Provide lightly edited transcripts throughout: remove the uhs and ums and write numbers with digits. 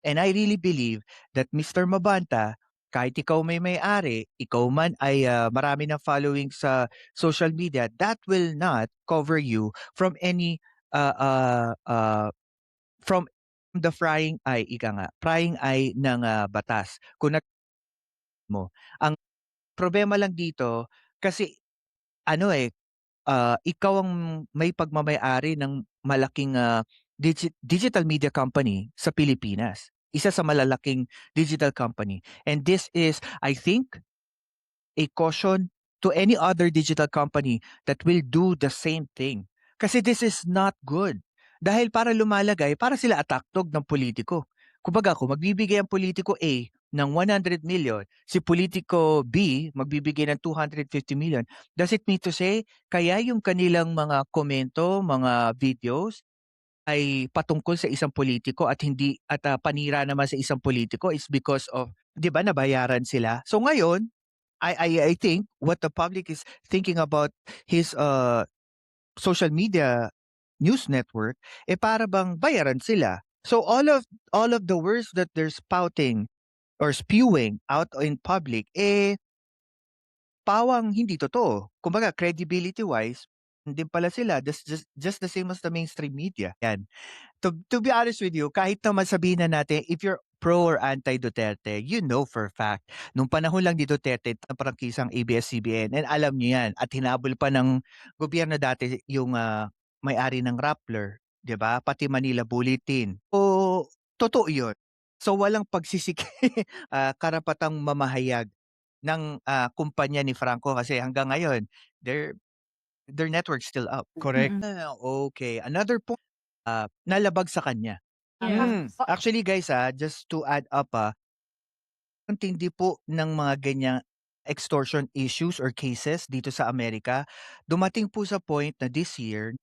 And I really believe that Mr. Mabanta, kahit ikaw may-ari, ikaw man ay marami ng following sa social media, that will not cover you from any uh, uh, uh, from the prying eye, ika nga, prying eye ng batas. Kung mo. Ang problema lang dito kasi ano ikaw ang may pagmamay-ari ng malaking digital media company sa Pilipinas. Isa sa malalaking digital company. And this is, I think, a caution to any other digital company that will do the same thing. Kasi this is not good. Dahil para lumalagay, para sila ataktog ng politiko. Kumbaga, kung magbibigay ang politiko A ng 100 million, si politiko B magbibigay ng 250 million, does it mean to say, kaya yung kanilang mga komento, mga videos, ay patungkol sa isang politiko at hindi at panira naman sa isang politiko is because of 'di ba nabayaran sila. So ngayon, I think what the public is thinking about his social media news network para bang bayaran sila. So all of the words that they're spouting or spewing out in public pawang hindi totoo. Kumbaga credibility wise din pala sila just the same as the mainstream media. Yan. To be honest with you, kahit naman sabihin na natin, if you're pro or anti-Duterte, you know for a fact, nung panahon lang ni Duterte, ang prangkisang ABS-CBN, and alam niyo yan, at hinabol pa ng gobyerno dati yung may-ari ng Rappler, di ba? Pati Manila Bulletin. O, totoo yun. So, walang pagsisik, karapatang mamahayag ng kumpanya ni Franco kasi hanggang ngayon, their network's still up. Correct. Mm. Okay. Another point, nalabag sa kanya. Mm. Actually guys, just to add up, ang tindi po ng mga ganyang extortion issues or cases dito sa Amerika. Dumating po sa point na this year,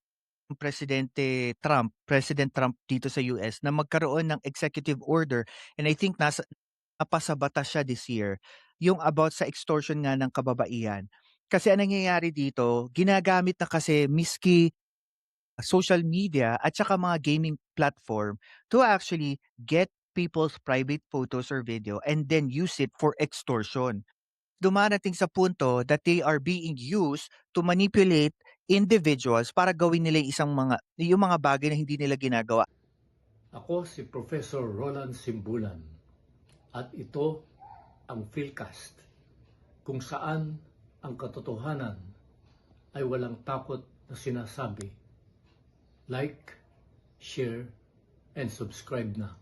President Trump dito sa US na magkaroon ng executive order, and I think napasa batas siya this year, yung about sa extortion nga ng kababaihan. Kasi ang nangyayari dito, ginagamit na kasi miski social media at saka mga gaming platform to actually get people's private photos or video and then use it for extortion. Dumarating sa punto that they are being used to manipulate individuals para gawin nila yung mga bagay na hindi nila ginagawa. Ako si Professor Roland Simbulan at ito ang Philcast, kung saan ang katotohanan ay walang takot na sinasabi. Like, share, and subscribe na.